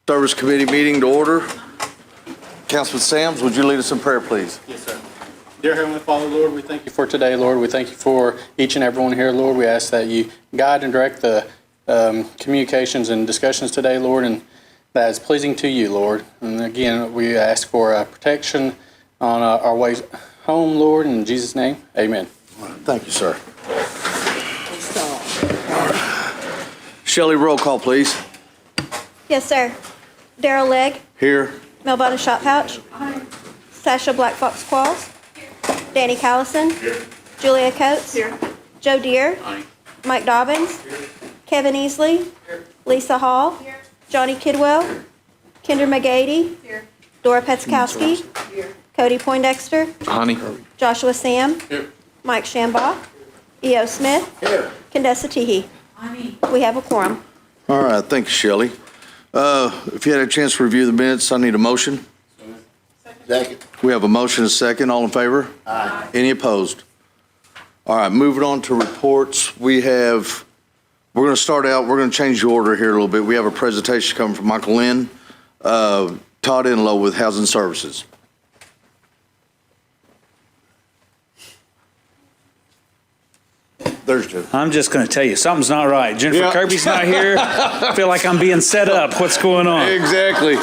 Service Committee meeting to order. Councilman Sams, would you lead us in prayer, please? Yes, sir. Dear Heavenly Father, Lord, we thank you for today, Lord. We thank you for each and everyone here, Lord. We ask that you guide and direct the communications and discussions today, Lord, and that is pleasing to you, Lord. And again, we ask for protection on our way home, Lord, in Jesus' name, amen. Thank you, sir. Shelley, roll call, please. Yes, sir. Daryl Legg, Here. Melvina Shot Pouch, Sasha Black Fox Qualls, Danny Callison, Julia Coates, Joe Deere, Mike Dobbins, Kevin Easley, Lisa Hall, Johnny Kidwell, Kendra McGady, Dora Petskowski, Cody Poindexter, Honey. Joshua Sam, Mike Shambaugh, E.O. Smith, Kendessa Teehee. We have a quorum. All right, thank you, Shelley. If you had a chance to review the minutes, I need a motion. Second. We have a motion and a second. All in favor? Aye. Any opposed? All right, moving on to reports. We're going to start out, we're going to change the order here a little bit. We have a presentation coming from Michael Lynn, Todd Enlow with Housing Services. There's Jim. I'm just going to tell you, something's not right. Jennifer Kirby's not here. I feel like I'm being set up. What's going on? Exactly.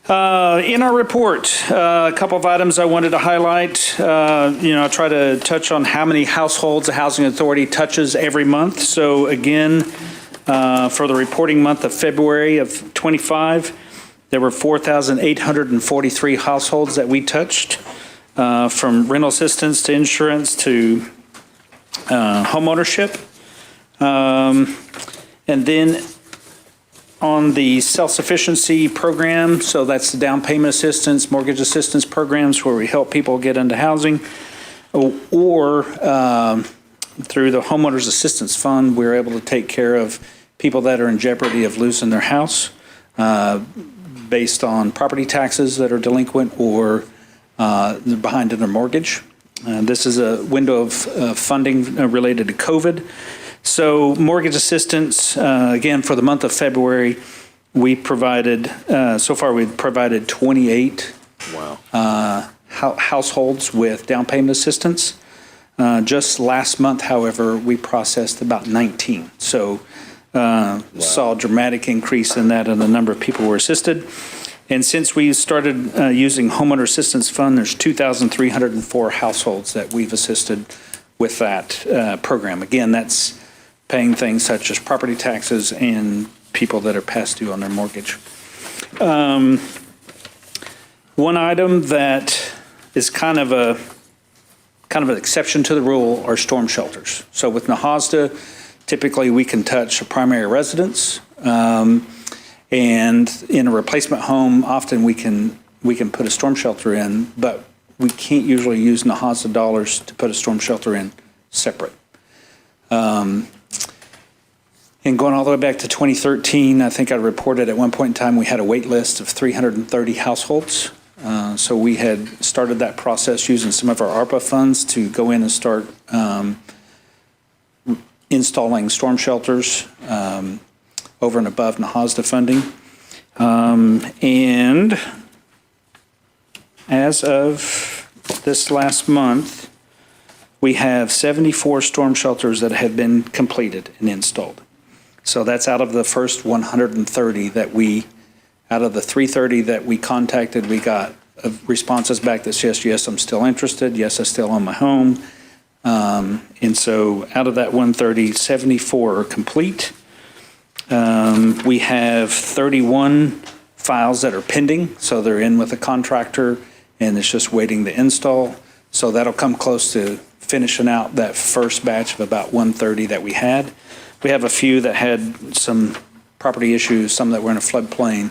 In our report, a couple of items I wanted to highlight. I try to touch on how many households the Housing Authority touches every month. So again, for the reporting month of February of 25, there were 4,843 households that we touched, from rental assistance to insurance to home ownership. And then on the self-sufficiency program, so that's the down payment assistance, mortgage assistance programs where we help people get into housing, or through the homeowners assistance fund, we're able to take care of people that are in jeopardy of losing their house based on property taxes that are delinquent or they're behind in their mortgage. This is a window of funding related to COVID. So mortgage assistance, again, for the month of February, we provided, so far we've provided 28 households with down payment assistance. Just last month, however, we processed about 19. So saw a dramatic increase in that and the number of people who were assisted. And since we started using Homeowner Assistance Fund, there's 2,304 households that we've assisted with that program. Again, that's paying things such as property taxes and people that are past due on their mortgage. One item that is kind of an exception to the rule are storm shelters. So with NAHASDA, typically we can touch a primary residence. And in a replacement home, often we can put a storm shelter in, but we can't usually use NAHASDA dollars to put a storm shelter in separate. And going all the way back to 2013, I think I reported at one point in time we had a wait list of 330 households. So we had started that process using some of our ARPA funds to go in and start installing storm shelters over and above NAHASDA funding. And as of this last month, we have 74 storm shelters that have been completed and installed. So that's out of the first 130 out of the 330 that we contacted, we got responses back that says, yes, I'm still interested. Yes, I still own my home. And so out of that 130, 74 are complete. We have 31 files that are pending, so they're in with a contractor and it's just waiting to install. So that'll come close to finishing out that first batch of about 130 that we had. We have a few that had some property issues, some that were in a floodplain.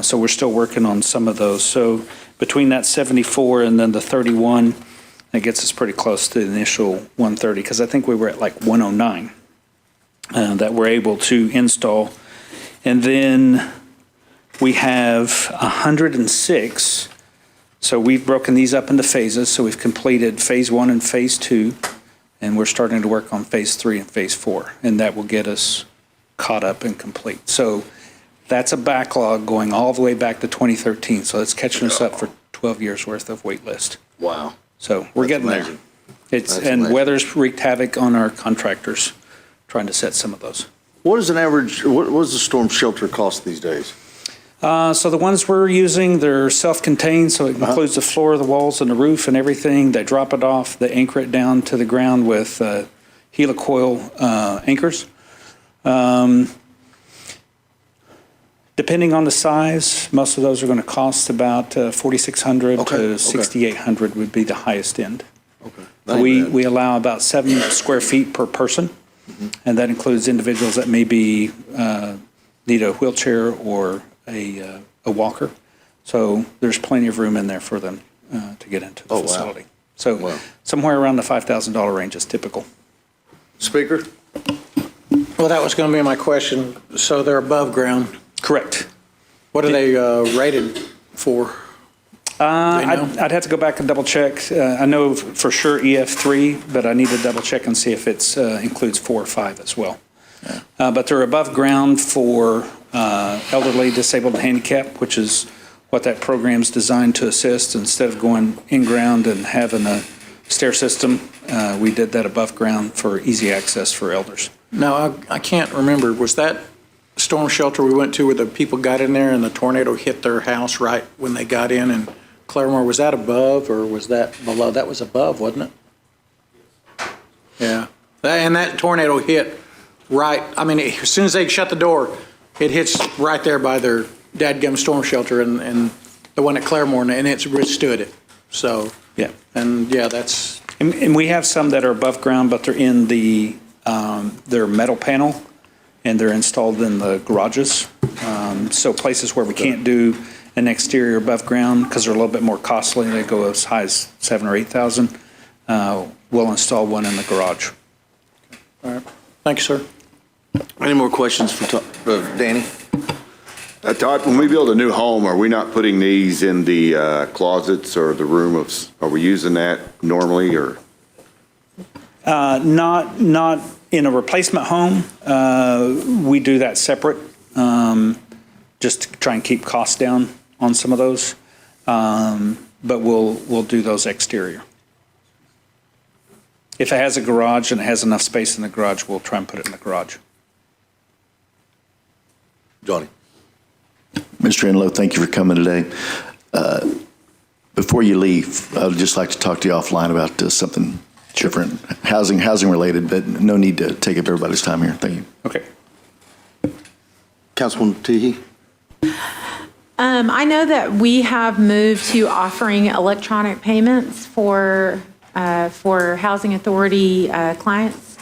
So we're still working on some of those. So between that 74 and then the 31, that gets us pretty close to the initial 130, because I think we were at like 109 that we're able to install. And then we have 106. So we've broken these up into phases. So we've completed phase 1 and phase 2, and we're starting to work on phase 3 and phase 4, and that will get us caught up and complete. So That's a backlog going all the way back to 2013, so it's catching us up for 12 years' worth of wait list. Wow. So we're getting there. amazing. It's, That's and amazing. weather's wreaked havoc on our contractors trying to set some of those. What is an average, what does the storm shelter cost these days? So the ones we're using, they're self-contained, so it includes the floor, the walls, and the roof and everything. They drop it off, they anchor it down to the ground with helicoil anchors. Depending on the size, most of those are going to cost about $4,600 Okay, to okay. $6,800 would be the highest end. That ain't We bad. we allow about 7 square feet per person, and that includes individuals that maybe need a wheelchair or a walker. So there's plenty of room in there for them to get into the Oh, wow. facility. So Wow. somewhere around the $5,000 range is typical. Speaker? Well, that was going to be my question. So they're above ground. Correct. What are they rated for? Do you know? I'd have to go back and double check. I know for sure EF3, but I need to double check and see if it's includes 4 or 5 as well. But they're above ground for elderly, disabled, and handicapped, which is what that program's designed to assist. Instead of going in ground and having a stair system, we did that above ground for easy access for elders. No, I can't remember. Was that storm shelter we went to where the people got in there and the tornado hit their house right when they got in? And Claremore, was that above or was that below? That was above, wasn't it? Yeah. And that tornado hit right, I mean, as soon as they shut the door, it hits right there by their dadgum storm shelter and the one at Claremore, and it's withstood it. So, Yeah. and yeah, that's, And we have some that are above ground, but they're in the, they're metal panel, and they're installed in the garages. So places where we can't do an exterior above ground, because they're a little bit more costly, they go as high as 7,000 or 8,000, we'll install one in the garage. all right. Thank you, sir. Any more questions for Danny? Todd, when we build a new home, are we not putting these in the closets or the room of, are we using that normally or? Not in a replacement home. We do that separate, just to try and keep costs down on some of those. But we'll do those exterior. If it has a garage and it has enough space in the garage, we'll try and put it in the garage. Johnny? Mr. Enlow, thank you for coming today. Before you leave, I would just like to talk to you offline about something different, housing related, but no need to take up everybody's time here. Thank you. Okay. Councilwoman Teehee? I know that we have moved to offering electronic payments for Housing Authority clients.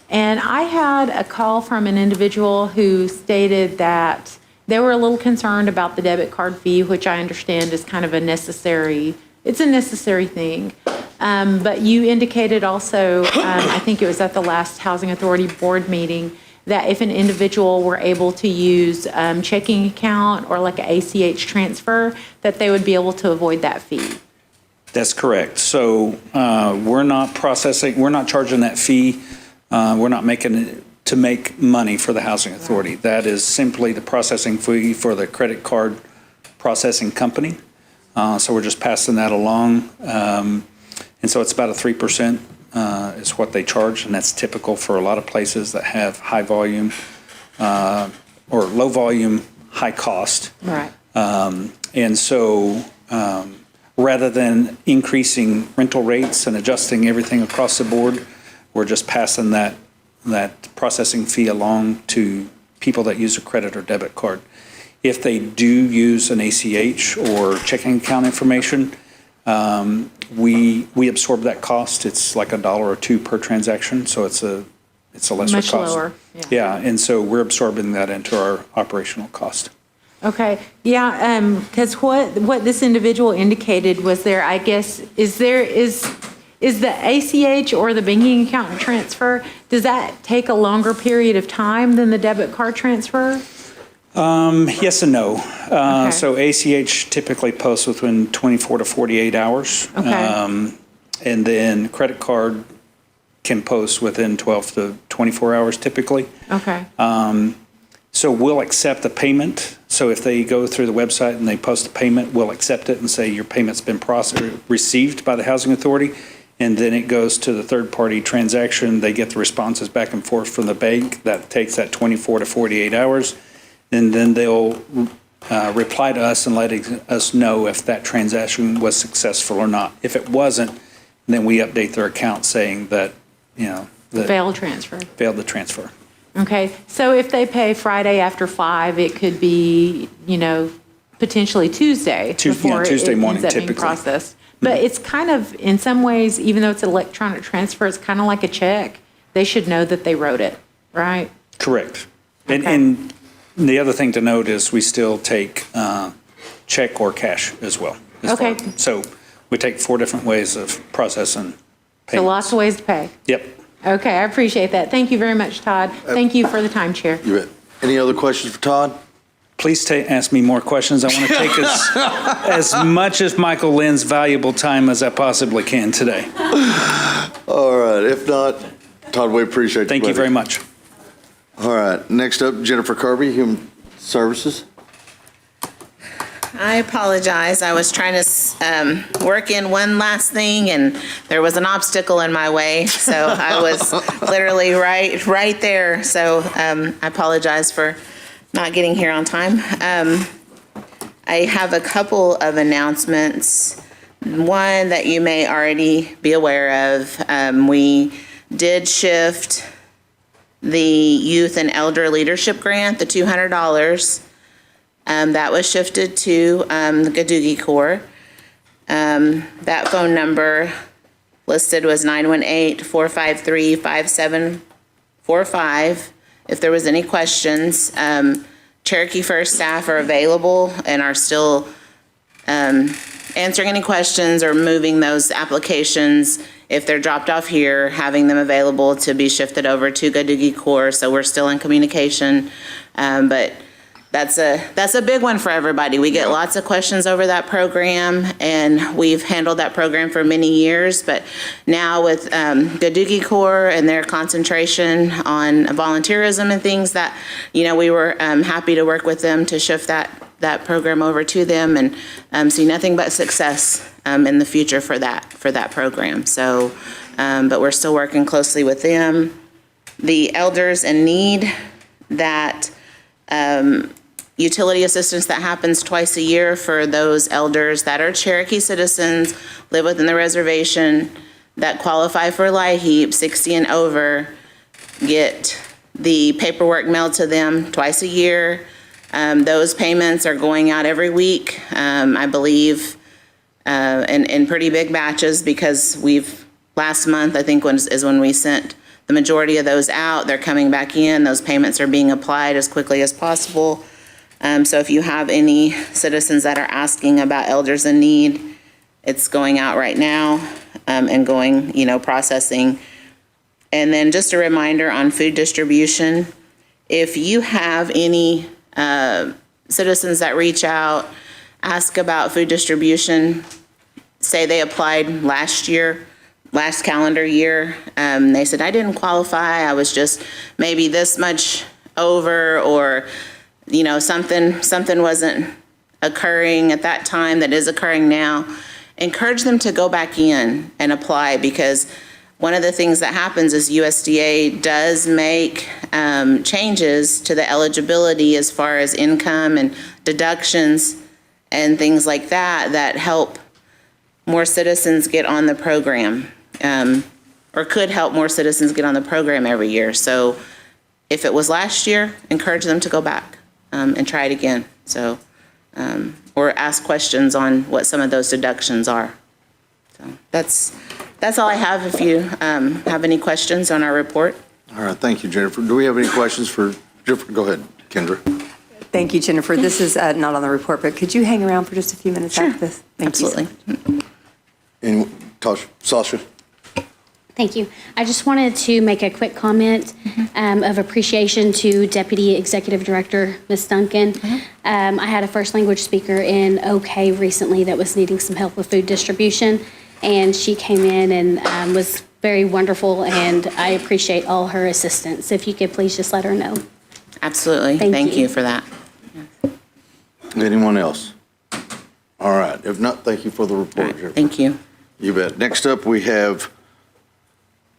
And I had a call from an individual who stated that they were a little concerned about the debit card fee, which I understand is kind of a necessary thing. But you indicated also, I think it was at the last Housing Authority Board meeting, that if an individual were able to use checking account or like an ACH transfer, that they would be able to avoid that fee. That's correct. So we're not charging that fee. We're not making it to make money for the Housing Authority. That is simply the processing fee for the credit card processing company. So we're just passing that along. And so it's about a 3% is what they charge, and that's typical for a lot of places that have high volume or low volume, high cost. Right. And so rather than increasing rental rates and adjusting everything across the board, we're just passing that processing fee along to people that use a credit or debit card. If they do use an ACH or checking account information, we absorb that cost. It's like $1 or $2 per transaction, so it's a lesser Much cost. lower, yeah. Yeah, and so we're absorbing that into our operational cost. Okay, yeah, because what this individual indicated was there, I guess, is the ACH or the banking account transfer, does that take a longer period of time than the debit card transfer? Yes and no. Okay. So ACH typically posts within 24 to 48 hours. Okay. And then credit card can post within 12 to 24 hours typically. Okay, So we'll accept the payment. So if they go through the website and they post a payment, we'll accept it and say your payment's been received by the Housing Authority. And then it goes to the third-party transaction. They get the responses back and forth from the bank. That takes that 24 to 48 hours. And then they'll reply to us and letting us know if that transaction was successful or not. If it wasn't, then we update their account saying that, that Failed transfer. failed the transfer. Okay, so if they pay Friday after 5, it could be, potentially Tuesday before it Tuesday morning, ends up being typically. processed. But it's kind of, in some ways, even though it's an electronic transfer, it's kind of like a check. They should know that they wrote it, right? Correct. Okay. And the other thing to note is we still take check or cash as well. Okay. So we take 4 different ways of processing payments. So lots of ways to pay. Yep. Okay, I appreciate that. Thank you very much, Todd. Thank you for the time, Chair. You bet. Any other questions for Todd? Please ask me more questions. I want to take as much of Michael Lynn's valuable time as I possibly can today. All right, if not, Todd, we appreciate you. Thank you very much. All right, next up, Jennifer Kirby, Human Services. I apologize. I was trying to work in one last thing, and there was an obstacle in my way. So I was literally right there. So I apologize for not getting here on time. I have a couple of announcements. One that you may already be aware of. We did shift the Youth and Elder Leadership Grant, the $200. That was shifted to the Gadoogie Corps. That phone number listed was 918-453-5745. If there was any questions, Cherokee First staff are available and are still answering any questions or moving those applications. If they're dropped off here, having them available to be shifted over to Gadoogie Corps. So we're still in communication, but that's a big one for everybody. We get lots of questions over that program, and we've handled that program for many years. But now with Gadoogie Corps and their concentration on volunteerism and things that, we were happy to work with them to shift that program over to them, and see nothing but success in the future for that program. So, but we're still working closely with them. The elders in need, that utility assistance that happens twice a year for those elders that are Cherokee citizens, live within the reservation, that qualify for LIHEAP, 60 and over, get the paperwork mailed to them twice a year. Those payments are going out every week, I believe, in pretty big batches, because last month, I think, is when we sent the majority of those out. They're coming back in. Those payments are being applied as quickly as possible. So if you have any citizens that are asking about elders in need, it's going out right now, and going, processing. And then just a reminder on food distribution. If you have any citizens that reach out, ask about food distribution, say they applied last calendar year, they said, I didn't qualify, I was just maybe this much over, or something wasn't occurring at that time that is occurring now. Encourage them to go back in and apply, because one of the things that happens is USDA does make changes to the eligibility as far as income and deductions and things like that help more citizens get on the program, or could help more citizens get on the program every year. So if it was last year, encourage them to go back and try it again. So, or ask questions on what some of those deductions are. So that's all I have. If you have any questions on our report. All right, thank you, Jennifer. Do we have any questions for Jennifer? Go ahead, Kendra. Thank you, Jennifer. This is not on the report, but could you hang around for just a few minutes after this? Thank you so Absolutely. much. And Sasha? Thank you. I just wanted to make a quick comment of appreciation to Deputy Executive Director Ms. Duncan. I had a first language speaker in OK recently that was needing some help with food distribution, and she came in and was very wonderful, and I appreciate all her assistance. If you could please just let her know. Absolutely. Thank Thank you. you for that. Anyone else? All right, if not, thank you for the All report, right, Jennifer. thank you. You bet. Next up, we have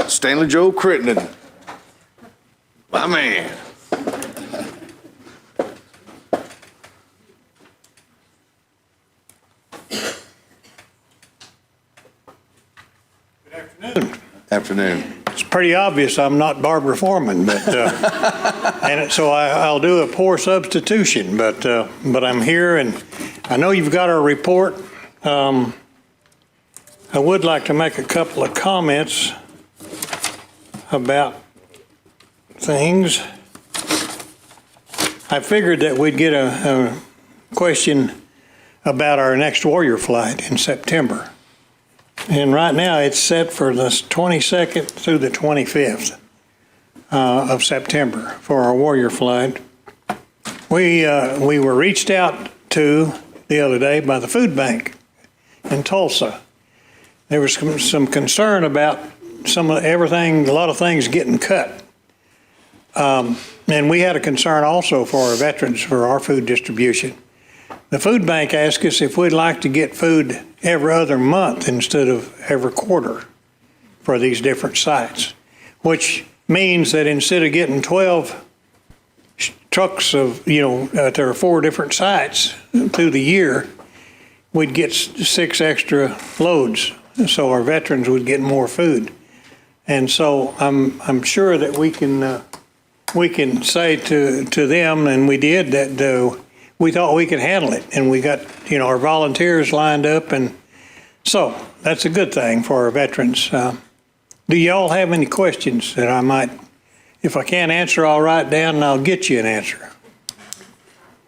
Stanley Joe Crittenden. My man. Afternoon. It's pretty obvious I'm not Barbara Foreman, but, so I'll do a poor substitution, but I'm here and I know you've got our report. I would like to make a couple of comments about things. I figured that we'd get a question about our next Warrior flight in September. And right now, it's set for the 22nd through the 25th of September for our Warrior flight. We were reached out to the other day by the food bank in Tulsa. There was some concern about a lot of things getting cut. And we had a concern also for our veterans for our food distribution. The food bank asked us if we'd like to get food every other month instead of every quarter for these different sites, which means that instead of getting 12 trucks of, there are 4 different sites through the year, we'd get 6 extra loads, so our veterans would get more food. And so I'm sure that we can say to them, and we did, that we thought we could handle it, and we got our volunteers lined up, and so that's a good thing for our veterans. Do y'all have any questions that I might, if I can't answer, I'll write down and I'll get you an answer.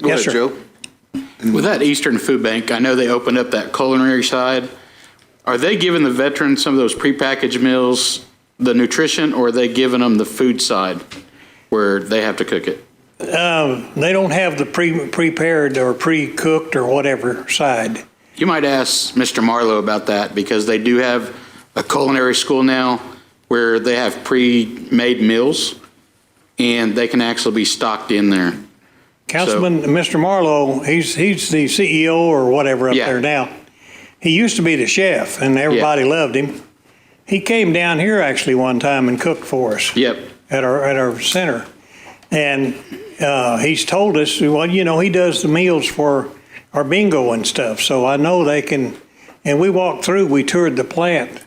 Go Yes, ahead, sir. Joe. With that Eastern Food Bank, I know they opened up that culinary side. Are they giving the veterans some of those prepackaged meals, the nutrition, or are they giving them the food side where they have to cook it? They don't have the prepared or pre-cooked or whatever side. You might ask Mr. Marlowe about that, because they do have a culinary school now where they have pre-made meals, and they can actually be stocked in there. Councilman, Mr. Marlowe, he's the CEO or whatever up Yeah. there now. He used to be the chef, and everybody loved him. He came down here actually one time and cooked for us. Yep. At our center. And he's told us, well, he does the meals for our bingo and stuff. So I know they can, and we walked through, we toured the plant.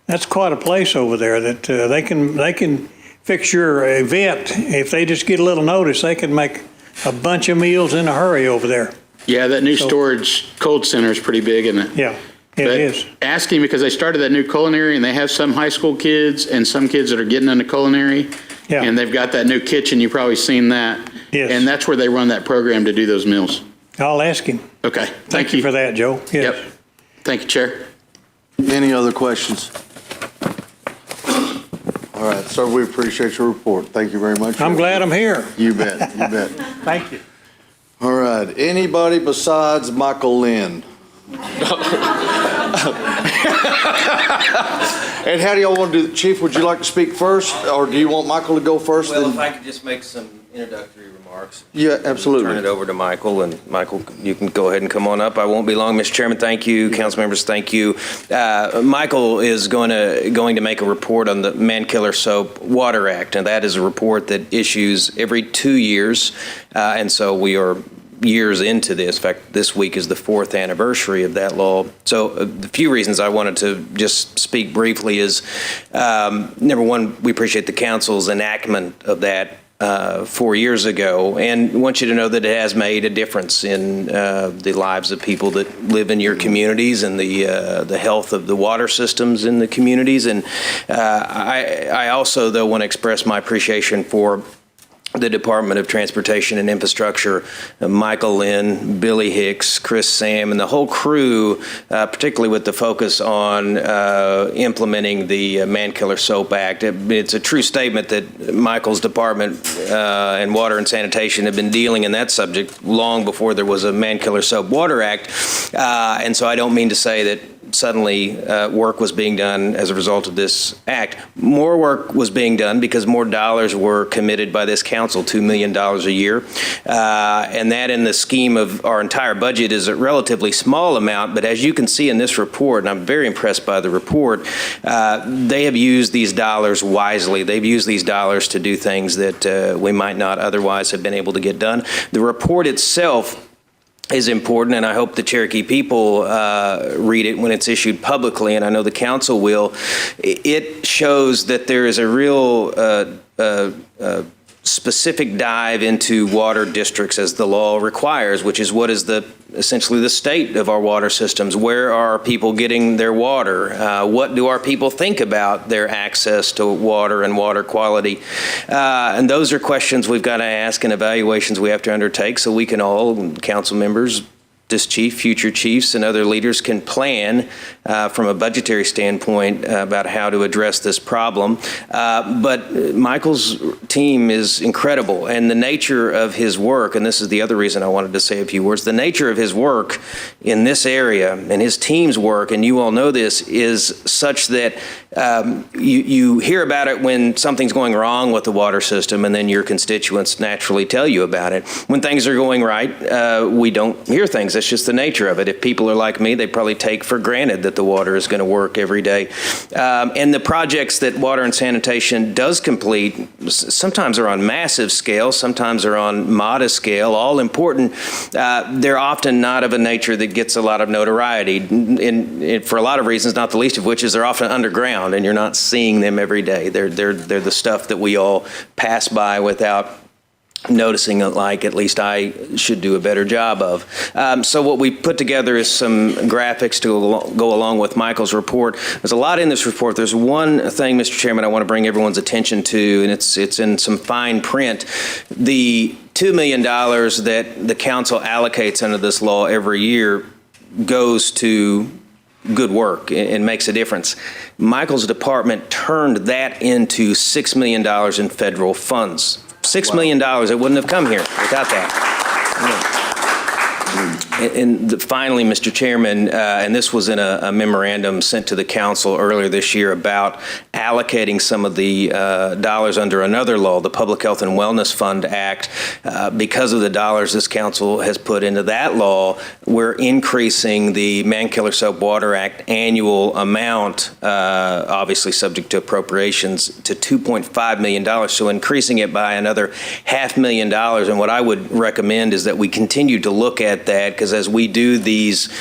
That's quite a place over there that they can fix your event. If they just get a little notice, they can make a bunch of meals in a hurry over there. Yeah, that new storage cold center is pretty big, isn't it? Yeah, it But is. ask him, because they started that new culinary, and they have some high school kids and some kids that are getting into culinary. Yeah. And they've got that new kitchen, you've probably seen that. Yes. And that's where they run that program to do those meals. I'll ask him. Okay, Thank you for that, Joe. Yes. Yep. Thank you, Chair. Any other questions? All right, sir, we appreciate your report. Thank you very much. I'm glad I'm here. You bet, you bet. Thank you. All right, anybody besides Michael Lynn? And how do y'all want to do, Chief, would you like to speak first, or do you want Michael to go first? Well, then? if I could just make some introductory remarks. Yeah, absolutely. Turn it over to Michael, and Michael, you can go ahead and come on up. I won't be long, Mr. Chairman. Thank you. Council members, thank you. Michael is going to make a report on the Mankiller Soap Water Act, and that is a report that issues every 2 years, and so we are years into this. In fact, this week is the 4th anniversary of that law. So the few reasons I wanted to just speak briefly is, number one, we appreciate the council's enactment of that 4 years ago, and want you to know that it has made a difference in the lives of people that live in your communities and the health of the water systems in the communities. And I also, though, want to express my appreciation for the Department of Transportation and Infrastructure, Michael Lynn, Billy Hicks, Chris Sam, and the whole crew, particularly with the focus on implementing the Mankiller Soap Act. It's a true statement that Michael's department and Water and Sanitation have been dealing in that subject long before there was a Mankiller Soap Water Act. And so I don't mean to say that suddenly work was being done as a result of this act. More work was being done because more dollars were committed by this council, $2 million a year. And that in the scheme of our entire budget is a relatively small amount, but as you can see in this report, and I'm very impressed by the report, they have used these dollars wisely. They've used these dollars to do things that we might not otherwise have been able to get done. The report itself is important, and I hope the Cherokee people read it when it's issued publicly, and I know the council will. It shows that there is a real specific dive into water districts as the law requires, which is what is essentially the state of our water systems. Where are people getting their water? What do our people think about their access to water and water quality? And those are questions we've got to ask and evaluations we have to undertake so we can all, council members, this chief, future chiefs, and other leaders can plan from a budgetary standpoint about how to address this problem. But Michael's team is incredible, and the nature of his work, and this is the other reason I wanted to say a few words, the nature of his work in this area and his team's work, and you all know this, is such that you hear about it when something's going wrong with the water system, and then your constituents naturally tell you about it. When things are going right, we don't hear things. That's just the nature of it. If people are like me, they probably take for granted that the water is going to work every day. And the projects that Water and Sanitation does complete sometimes are on massive scale, sometimes are on modest scale, all important. They're often not of a nature that gets a lot of notoriety, for a lot of reasons, not the least of which is they're often underground and you're not seeing them every day. They're the stuff that we all pass by without noticing it, like at least I should do a better job of. So what we put together is some graphics to go along with Michael's report. There's a lot in this report. There's one thing, Mr. Chairman, I want to bring everyone's attention to, and it's in some fine print. The $2 million that the council allocates under this law every year goes to good work and makes a difference. Michael's department turned that into $6 million in federal funds. $6 million, it wouldn't have come here without that. And finally, Mr. Chairman, and this was in a memorandum sent to the council earlier this year about allocating some of the dollars under another law, the Public Health and Wellness Fund Act. Because of the dollars this council has put into that law, we're increasing the Man-Killer Soap Water Act annual amount, obviously subject to appropriations, to $2.5 million. So increasing it by another $500,000. And what I would recommend is that we continue to look at that, because as we do these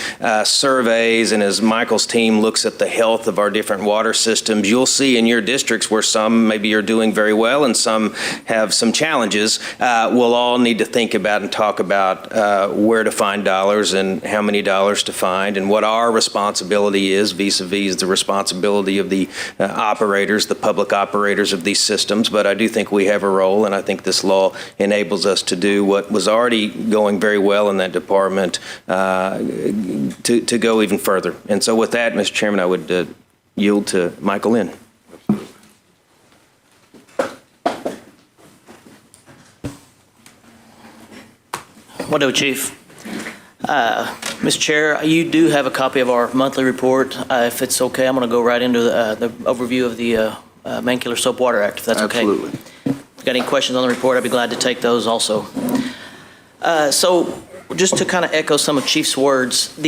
surveys and as Michael's team looks at the health of our different water systems, you'll see in your districts where some maybe are doing very well and some have some challenges. We'll all need to think about and talk about where to find dollars and how many dollars to find and what our responsibility is vis-a-vis the responsibility of the operators, the public operators of these systems. But I do think we have a role, and I think this law enables us to do what was already going very well in that department to go even further. And so with that, Mr. Chairman, I would yield to Michael Lynn. What do, Chief? Mr. Chair, you do have a copy of our monthly report. If it's okay, I'm going to go right into the overview of the Man-Killer Soap Water Act, if that's okay. Absolutely. If you've got any questions on the report, I'd be glad to take those also. So just to kind of echo some of Chief's words, just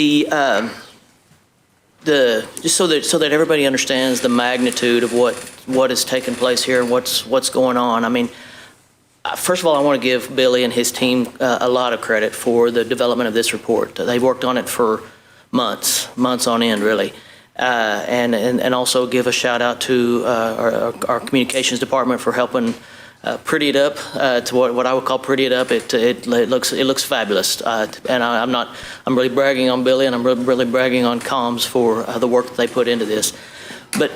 so that everybody understands the magnitude of what is taking place here and what's going on. I mean, first of all, I want to give Billy and his team a lot of credit for the development of this report. They've worked on it for months on end, really. And also give a shout out to our communications department for helping pretty it up to what I would call pretty it up. It looks fabulous, and I'm really bragging on Billy, and I'm really bragging on comms for the work that they put into this. But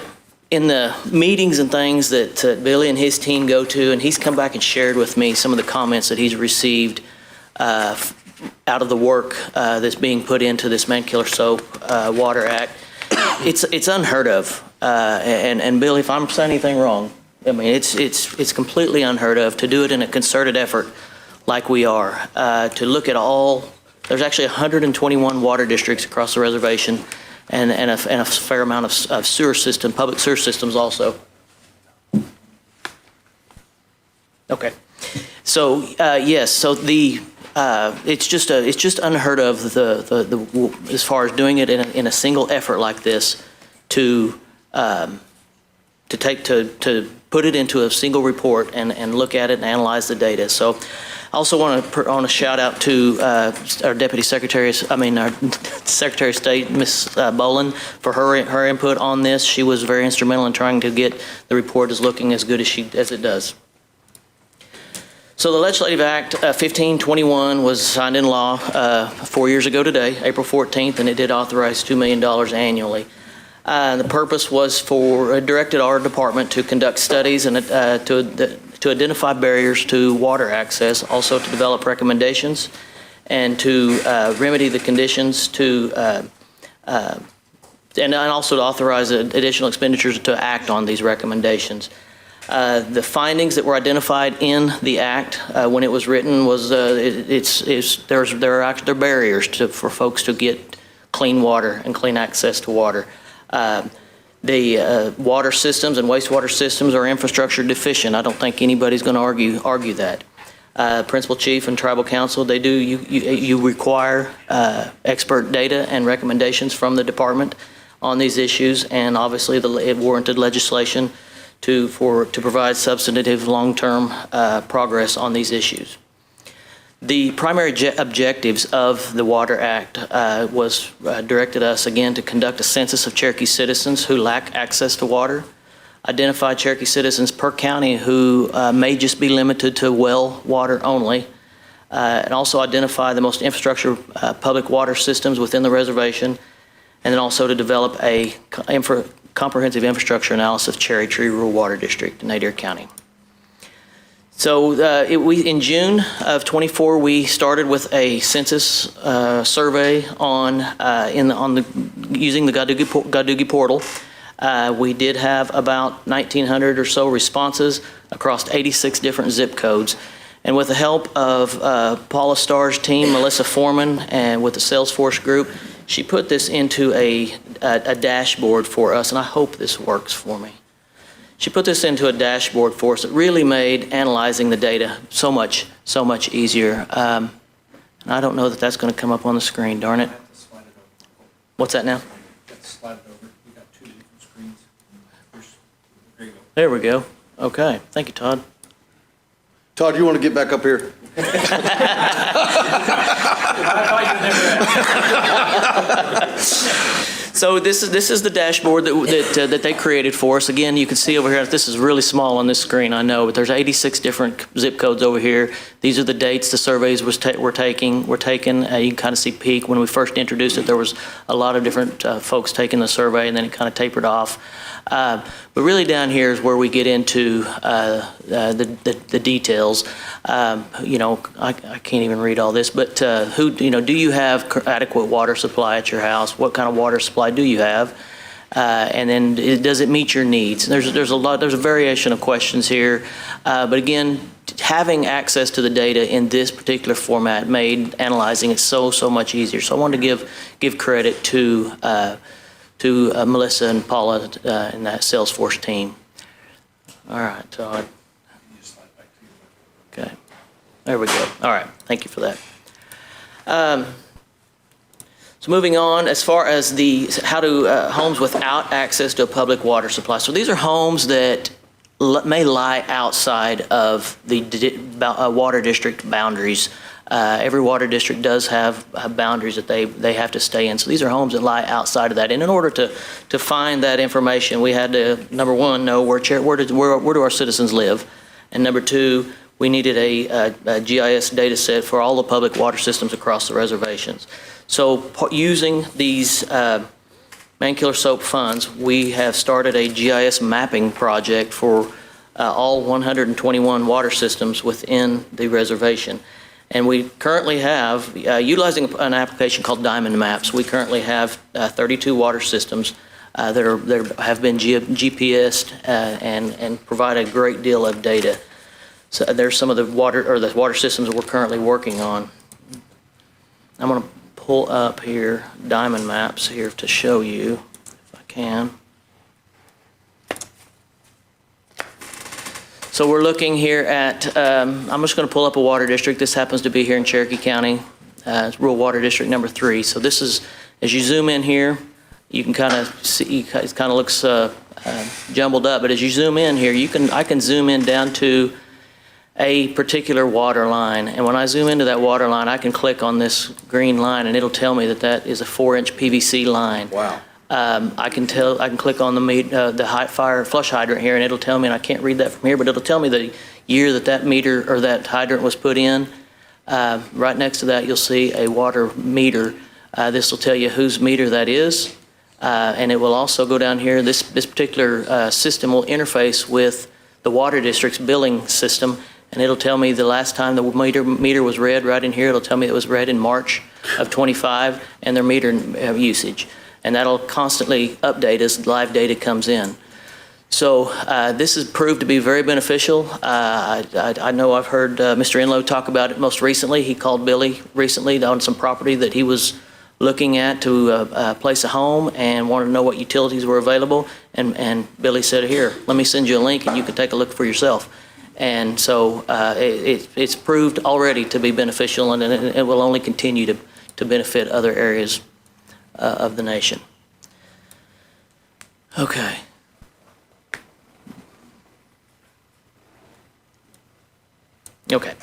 in the meetings and things that Billy and his team go to, and he's come back and shared with me some of the comments that he's received out of the work that's being put into this Man-Killer Soap Water Act. It's unheard of, and Billy, if I'm saying anything wrong, I mean, it's completely unheard of to do it in a concerted effort like we are, to look at there's actually 121 water districts across the reservation. and a fair amount of sewer system, public sewer systems also. Okay. So, yes, so it's just unheard of as far as doing it in a single effort like this to put it into a single report and look at it and analyze the data. So I also want to shout out to our Deputy Secretary, our Secretary of State, Ms. Boland, for her input on this. She was very instrumental in trying to get the report as looking as good as it does. So the Legislative Act 1521 was signed into law 4 years ago today, April 14th, and it did authorize $2 million annually. The purpose was directed our department to conduct studies and to identify barriers to water access, also to develop recommendations, and to remedy the conditions and also to authorize additional expenditures to act on these recommendations. The findings that were identified in the act when it was written was there are barriers for folks to get clean water and clean access to water. The water systems and wastewater systems are infrastructure deficient. I don't think anybody's going to argue that. Principal Chief and Tribal Council, you require expert data and recommendations from the department on these issues, and obviously it warranted legislation to provide substantive long-term progress on these issues. The primary objectives of the Water Act was directed us again to conduct a census of Cherokee citizens who lack access to water, identify Cherokee citizens per county who may just be limited to well water only, and also identify the most infrastructure public water systems within the reservation, and then also to develop a comprehensive infrastructure analysis of Cherry Tree Rural Water District in Nadir County. So in June of 24, we started with a census survey using the Gadugi portal. We did have about 1,900 or so responses across 86 different zip codes. And with the help of Paula Starr's team, Melissa Foreman, and with the Salesforce group, she put this into a dashboard for us, and I hope this works for me. She put this into a dashboard for us that really made analyzing the data so much easier. And I don't know that that's going to come up on the screen, darn it. What's that now? There we go. Okay, thank you, Todd. Todd, you want to get back up here? So this is the dashboard that they created for us. Again, you can see over here, this is really small on this screen, I know, but there's 86 different zip codes over here. These are the dates the surveys were taken. You can kind of see peak. When we first introduced it, there was a lot of different folks taking the survey, and then it kind of tapered off. But really down here is where we get into the details. I can't even read all this, but do you have adequate water supply at your house? What kind of water supply do you have? And then does it meet your needs? There's a variation of questions here, but again, having access to the data in this particular format made analyzing it so much easier. So I wanted to give credit to Melissa and Paula and that Salesforce team. All right, Todd. Okay, there we go. All right, thank you for that. So moving on, as far as how do homes without access to a public water supply. So these are homes that may lie outside of the water district boundaries. Every water district does have boundaries that they have to stay in. So these are homes that lie outside of that. And in order to find that information, we had to, number one, know where do our citizens live, and number two, we needed a GIS data set for all the public water systems across the reservations. So using these Mankiller Soap funds, we have started a GIS mapping project for all 121 water systems within the reservation. And we currently have, utilizing an application called Diamond Maps, we currently have 32 water systems that have been GPSed and provide a great deal of data. So there's some of the water systems that we're currently working on. I'm going to pull up here diamond maps here to show you, if I can. So we're looking here at, I'm just going to pull up a water district. This happens to be here in Cherokee County. It's Rural Water District number 3. So this is, as you zoom in here, you can kind of see, it kind of looks jumbled up, but as you zoom in here, I can zoom in down to a particular water line. And when I zoom into that water line, I can click on this green line and it'll tell me that that is a 4-inch PVC line. Wow. I can click on the fire flush hydrant here and it'll tell me, and I can't read that from here, but it'll tell me the year that meter or that hydrant was put in. Right next to that, you'll see a water meter. This will tell you whose meter that is. And it will also go down here. This particular system will interface with the water district's billing system, and it'll tell me the last time the meter was read. Right in here, it'll tell me it was read in March of 25 and their meter usage. And that'll constantly update as live data comes in. So this has proved to be very beneficial. I know I've heard Mr. Enlow talk about it most recently. He called Billy recently on some property that he was looking at to place a home and wanted to know what utilities were available. And Billy said, here, let me send you a link and you can take a look for yourself. And so it's proved already to be beneficial, and it will only continue to benefit other areas of the nation. Okay. Okay.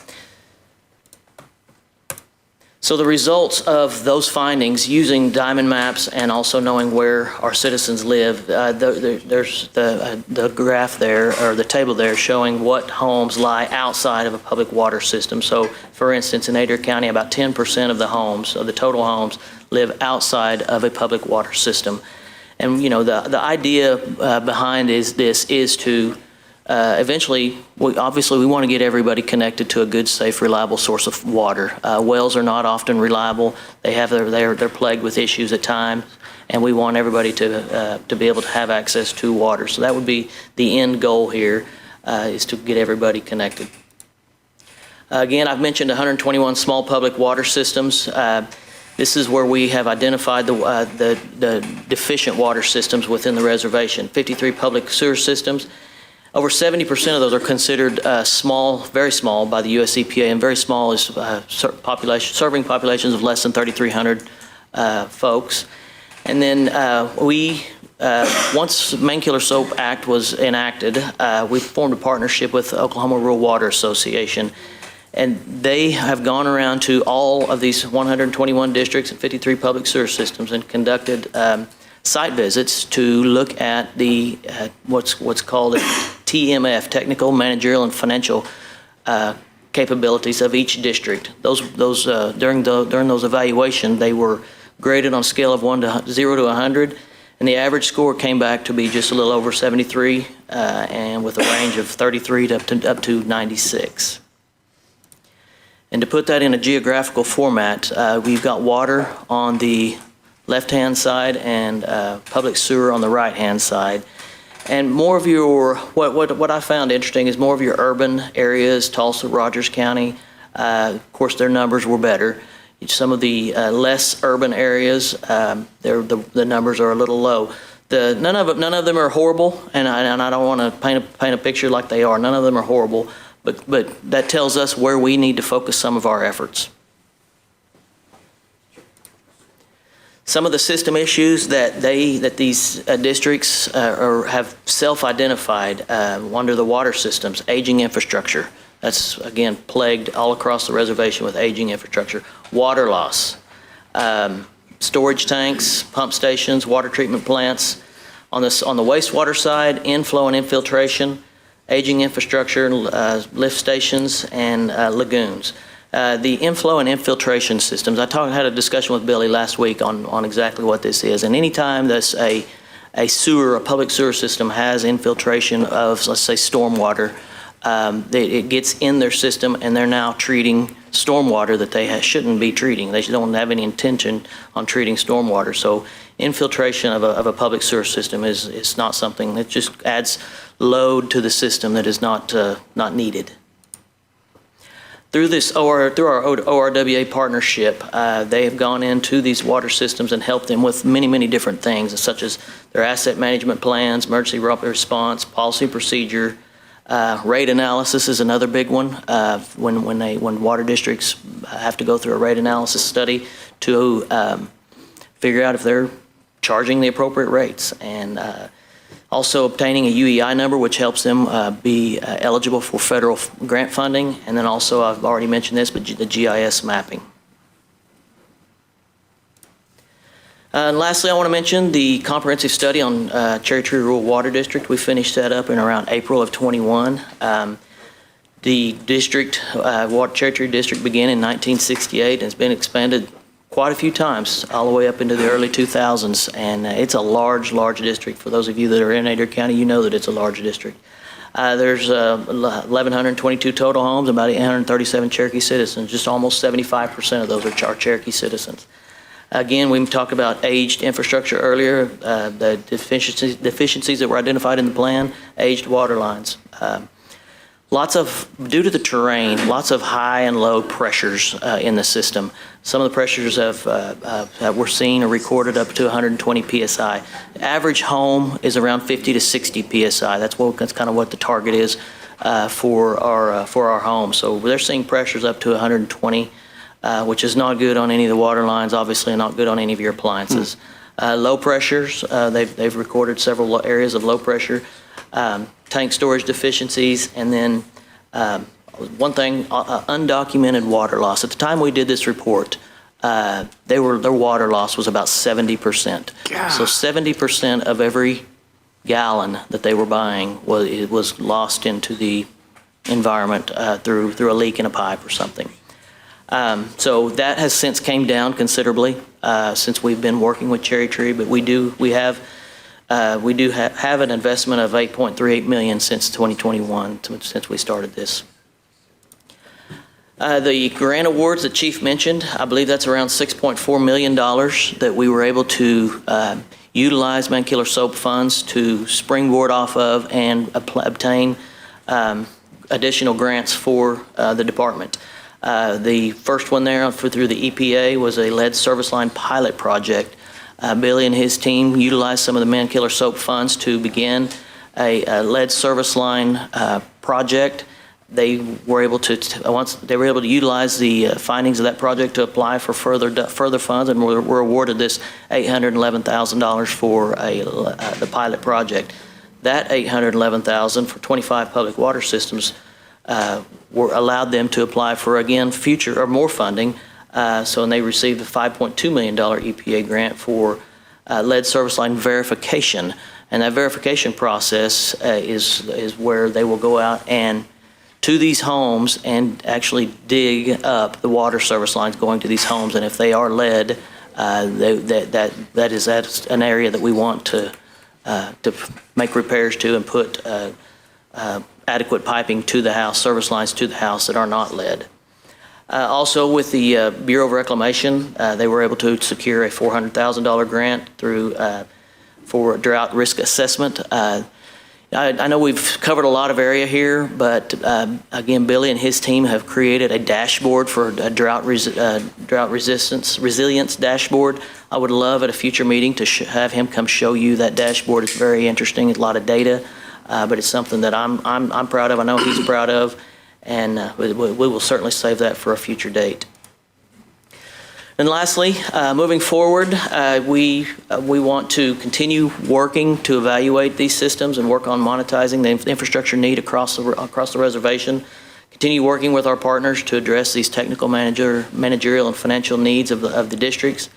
So the results of those findings using diamond maps and also knowing where our citizens live, there's the graph there, or the table there, showing what homes lie outside of a public water system. So for instance, in Adair County, about 10% of the homes, of the total homes, live outside of a public water system. And you know, the idea behind this is to eventually, obviously, we want to get everybody connected to a good, safe, reliable source of water. Wells are not often reliable. They're plagued with issues at times, and we want everybody to be able to have access to water. So that would be the end goal here, is to get everybody connected. Again, I've mentioned 121 small public water systems. This is where we have identified the deficient water systems within the reservation. 53 public sewer systems. Over 70% of those are considered small, very small by the US EPA, and very small is serving populations of less than 3,300 folks. And then once the Mankiller Soap Act was enacted, we formed a partnership with the Oklahoma Rural Water Association, and they have gone around to all of these 121 districts and 53 public sewer systems and conducted site visits to look at the what's called a TMF, technical, managerial, and financial capabilities of each district. During those evaluations, they were graded on a scale of 0 to 100, and the average score came back to be just a little over 73, and with a range of 33 up to 96. And to put that in a geographical format, we've got water on the left-hand side and public sewer on the right-hand side. And more of your, what I found interesting is more of your urban areas, Tulsa, Rogers County, of course their numbers were better. Some of the less urban areas, the numbers are a little low. None of them are horrible, and I don't want to paint a picture like they are. None of them are horrible, but that tells us where we need to focus some of our efforts. Some of the system issues that these districts have self-identified under the water systems: aging infrastructure. That's, again, plagued all across the reservation with aging infrastructure. Water loss, storage tanks, pump stations, water treatment plants. On the wastewater side, inflow and infiltration, aging infrastructure, lift stations, and lagoons. The inflow and infiltration systems, I had a discussion with Billy last week on exactly what this is. And anytime that's a public sewer system has infiltration of, let's say, stormwater, it gets in their system, and they're now treating stormwater that they shouldn't be treating. They don't have any intention on treating stormwater. So infiltration of a public sewer system is not something that just adds load to the system that is not needed. through our ORWA partnership, they have gone into these water systems and helped them with many, many different things, such as their asset management plans, emergency response, policy procedure. Rate analysis is another big one. When water districts have to go through a rate analysis study to figure out if they're charging the appropriate rates, and also obtaining a UEI number, which helps them be eligible for federal grant funding, and then also, I've already mentioned this, but the GIS mapping. And lastly, I want to mention the comprehensive study on Cherry Tree Rural Water District. We finished that up in around April of '21. The district, Cherry Tree District, began in 1968 and has been expanded quite a few times, all the way up into the early 2000s, and it's a large, large district. For those of you that are in Adair County, you know that it's a large district. There's 1,122 total homes, about 837 Cherokee citizens. Just almost 75% of those are Cherokee citizens. Again, we talked about aged infrastructure earlier, the deficiencies that were identified in the plan, aged water lines. Due to the terrain, lots of high and low pressures in the system. Some of the pressures were seen or recorded up to 120 psi. The average home is around 50 to 60 psi. That's kind of what the target is for our homes. So they're seeing pressures up to 120, which is not good on any of the water lines, obviously, and not good on any of your appliances. Low pressures, they've recorded several areas of low pressure. Tank storage deficiencies, and then one thing, undocumented water loss. At the time we did this report, their water loss was about 70%. So 70% of every gallon that they were buying was lost into the environment through a leak in a pipe or something. So that has since came down considerably since we've been working with Cherry Tree, but we do have an investment of $8.38 million since 2021, since we started this. The grant awards that Chief mentioned, I believe that's around $6.4 million that we were able to utilize Mankiller Soap funds to springboard off of and obtain additional grants for the department. The first one there through the EPA was a lead service line pilot project. Billy and his team utilized some of the Mankiller Soap funds to begin a lead service line project. They were able to utilize the findings of that project to apply for further funds, and were awarded this $811,000 for the pilot project. That $811,000 for 25 public water systems allowed them to apply for, again, future or more funding. And they received a $5.2 million EPA grant for lead service line verification. And that verification process is where they will go out and to these homes and actually dig up the water service lines going to these homes. And if they are lead, that's an area that we want to make repairs to and put adequate piping to the house, service lines to the house that are not lead. Also with the Bureau of Reclamation, they were able to secure a $400,000 grant for drought risk assessment. I know we've covered a lot of area here, but again, Billy and his team have created a dashboard for a drought resilience dashboard. I would love at a future meeting to have him come show you that dashboard. It's very interesting. It's a lot of data, but it's something that I'm proud of. I know he's proud of, and we will certainly save that for a future date. And lastly, moving forward, we want to continue working to evaluate these systems and work on monetizing the infrastructure need across the reservation. Continue working with our partners to address these technical, managerial, and financial needs of the districts,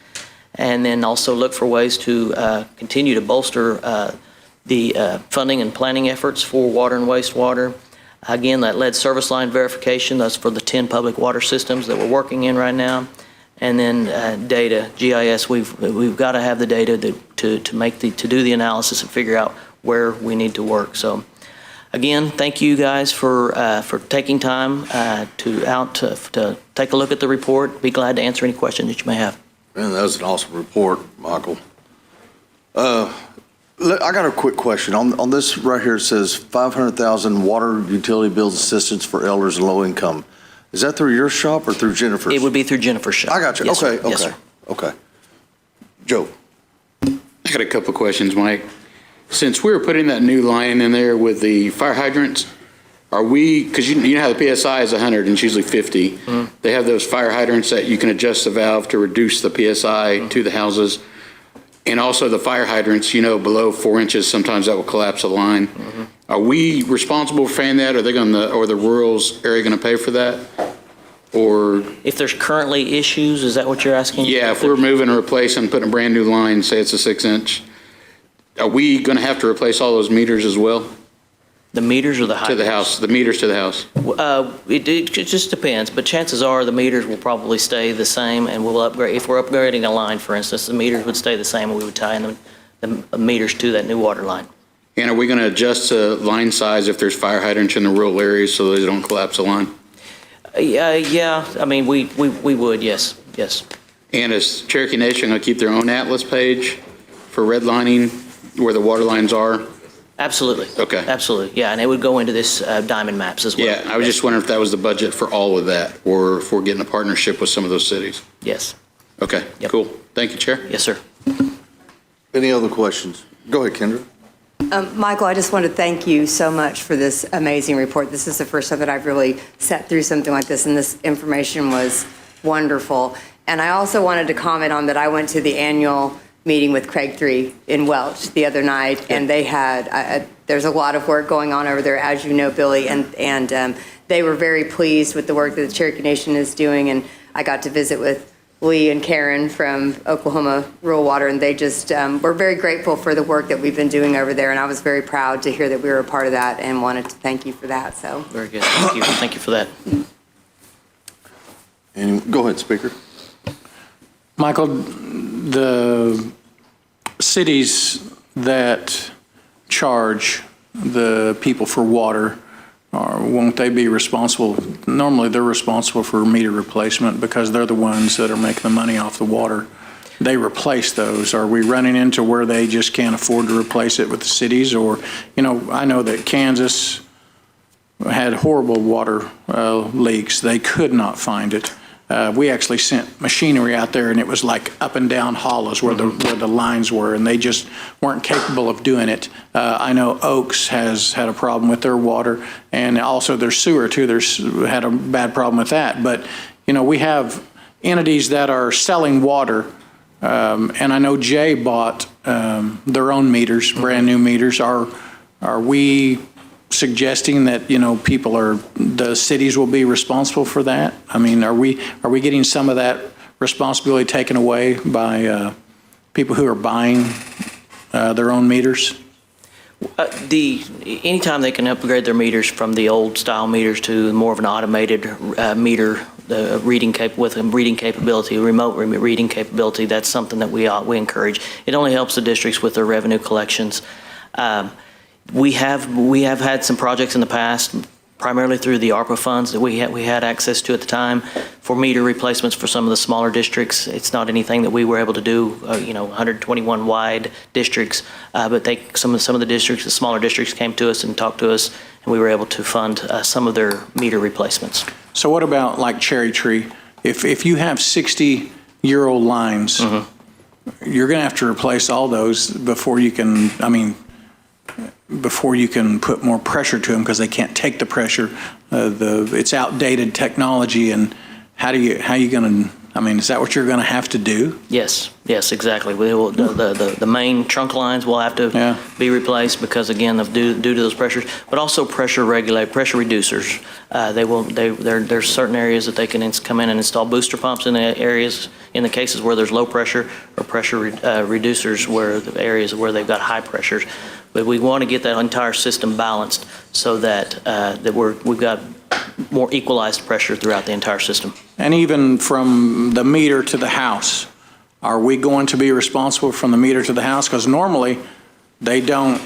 and then also look for ways to continue to bolster the funding and planning efforts for water and wastewater. Again, that lead service line verification, that's for the 10 public water systems that we're working in right now. And then data, GIS, we've got to have the data to do the analysis and figure out where we need to work. So again, thank you guys for taking time to take a look at the report. Be glad to answer any questions that you may have. Man, that was an awesome report, Michael. I got a quick question. On this right here, it says 500,000 water utility bills assistance for elders and low income. Is that through your shop or through Jennifer's? It would be through Jennifer's shop. I got you. Yes, sir. Okay, Yes, okay, sir. okay. Joe? I got a couple of questions, Mike. Since we were putting that new line in there with the fire hydrants, are we, because you know how the PSI is 100 and it's usually 50. Mm-hmm. They have those fire hydrants that you can adjust the valve to reduce the PSI to the houses. And also the fire hydrants, below 4 inches, sometimes that will collapse a line. Mm-hmm. Are we responsible for paying that? Are they going to, or the rural area going to pay for that? Or, If there's currently issues, is that what you're asking? yeah, if we're moving and replacing, putting a brand new line, say it's a 6-inch, are we going to have to replace all those meters as well? The meters or the To hydrants? the house, the meters to the house? It just depends, but chances are the meters will probably stay the same and we'll upgrade. If we're upgrading a line, for instance, the meters would stay the same and we would tie in the meters to that new water line. And are we going to adjust the line size if there's fire hydrants in the rural areas so they don't collapse the line? Yeah, I mean, we would, yes. And is Cherokee Nation going to keep their own Atlas page for redlining where the water lines are? Absolutely. Okay. Absolutely, yeah, and it would go into this Diamond Maps as well. Yeah, I was just wondering if that was the budget for all of that, or if we're getting a partnership with some of those cities. Yes. Okay, Yep. cool. Thank you, Chair. Yes, sir. Any other questions? Go ahead, Kendra. Michael, I just want to thank you so much for this amazing report. This is the first time that I've really sat through something like this, and this information was wonderful. And I also wanted to comment on that I went to the annual meeting with Craig 3 in Welch the other night, and they had, there's a lot of work going on over there, as you know, Billy, and they were very pleased with the work that the Cherokee Nation is doing, and I got to visit with Lee and Karen from Oklahoma Rural Water, and they just were very grateful for the work that we've been doing over there, and I was very proud to hear that we were a part of that and wanted to thank you for that. So Very good, thank you. Thank you for that. And go ahead, Speaker. Michael, the cities that charge the people for water, won't they be responsible? Normally, they're responsible for meter replacement because they're the ones that are making the money off the water. They replace those. Are we running into where they just can't afford to replace it with the cities? Or, I know that Kansas had horrible water leaks. They could not find it. We actually sent machinery out there, and it was like up and down hollows where the lines were, and they just weren't capable of doing it. I know Oaks has had a problem with their water, and also their sewer too. There's had a bad problem with that. But we have entities that are selling water, and I know Jay bought their own meters, brand new meters. Are we suggesting that the cities will be responsible for that? I mean, are we getting some of that responsibility taken away by people who are buying their own meters? Anytime they can upgrade their meters from the old style meters to more of an automated meter, reading capability, remote reading capability, that's something that we encourage. It only helps the districts with their revenue collections. We have had some projects in the past, primarily through the ARPA funds that we had access to at the time for meter replacements for some of the smaller districts. It's not anything that we were able to do, 121 wide districts, but some of the districts, the smaller districts, came to us and talked to us, and we were able to fund some of their meter replacements. So what about like Cherry Tree? If you have 60-year-old lines, you're going to have to replace all those before you can, before you can put more pressure to them because they can't take the pressure. It's outdated technology, and how you going to? Is that what you're going to have to do? Yes, exactly. We will, the main trunk lines will have to be replaced because, again, due to those pressures, but also pressure reducers. There's certain areas that they can come in and install booster pumps in the areas, in the cases where there's low pressure, or pressure reducers where the areas where they've got high pressures. But we want to get that entire system balanced so that we've got more equalized pressure throughout the entire system. And even from the meter to the house, are we going to be responsible from the meter to the house? Because normally they don't,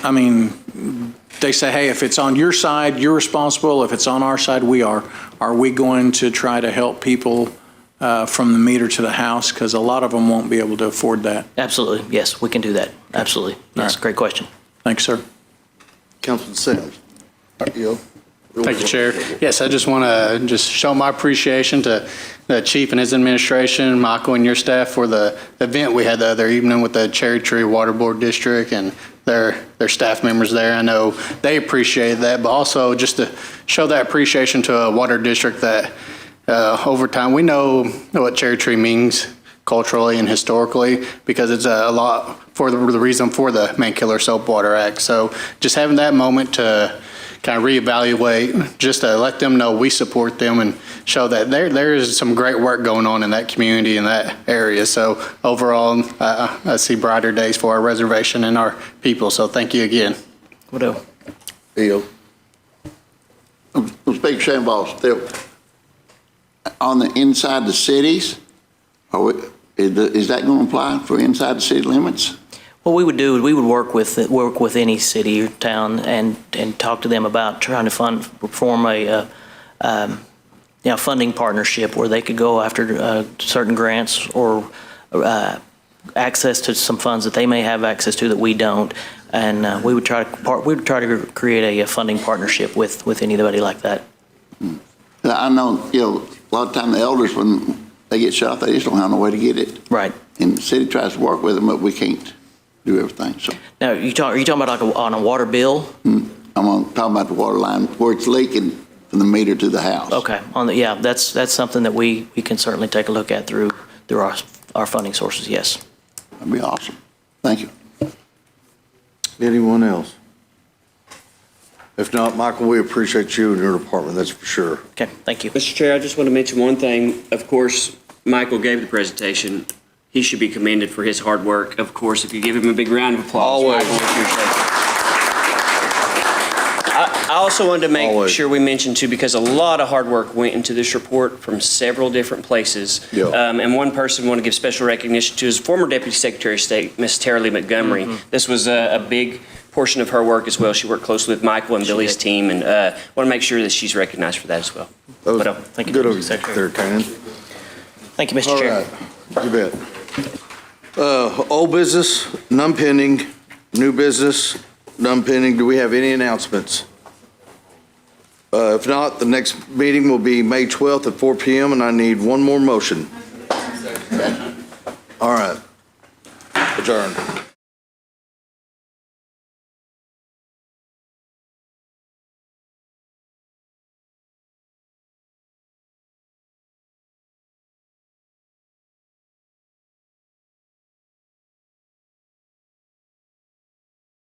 they say, hey, if it's on your side, you're responsible. If it's on our side, we are. Are we going to try to help people from the meter to the house? Because a lot of them won't be able to afford that. Absolutely. Yes, we can do that. Absolutely. That's a great question. Thanks, sir. Councilman Sims. Thank you, Chair. Yes, I just want to just show my appreciation to the chief and his administration, Michael and your staff for the event we had the other evening with the Cherry Tree Water Board District and their staff members there. I know they appreciate that, but also just to show that appreciation to a water district that over time, we know what Cherry Tree means culturally and historically because it's a lot for the reason for the Mankiller Soap Water Act. So just having that moment to kind of reevaluate, just to let them know we support them and show that there is some great work going on in that community, in that area. So overall, I see brighter days for our reservation and our people. So thank you again. Widow. Bill. Speaker Shambaugh, still on the inside the cities, is that going to apply for inside the city limits? What we would do is we would work with any city or town and talk to them about trying to form a funding partnership where they could go after certain grants or access to some funds that they may have access to that we don't, and we would try to create a funding partnership with anybody like that. I know, a lot of time the elders, when they get shot, they just don't have no way to get it. Right. And the city tries to work with them, but we can't do everything. So now, are you talking about like on a water bill? I'm talking about the water line where it's leaking from the meter to the house. Okay. That's something that we can certainly take a look at through our funding sources. Yes. That'd be awesome. Thank you. Anyone else? If not, Michael, we appreciate you and your department, that's for sure. Okay, thank you. Mr. Chair, I just want to mention one thing. Of course, Michael gave the presentation. He should be commended for his hard work. Of course, if you give him a big round of applause, Always. Michael, appreciate it. I also wanted to make sure we mentioned too, because a lot of hard work went into this report from several different places. Yeah. And one person I want to give special recognition to is former Deputy Secretary of State, Ms. Tara Lee Montgomery. This was a big portion of her work as well. She worked closely with Michael and Billy's team, and want to make sure that she's recognized for that as well. Thank you, Good of you, Secretary. there, Cannon. Thank you, Mr. All Chair. right, you bet. Old business, none pending. New business, none pending. Do we have any announcements? If not, the next meeting will be May 12th at 4 p.m. and I need one more motion. All right. Adjourned.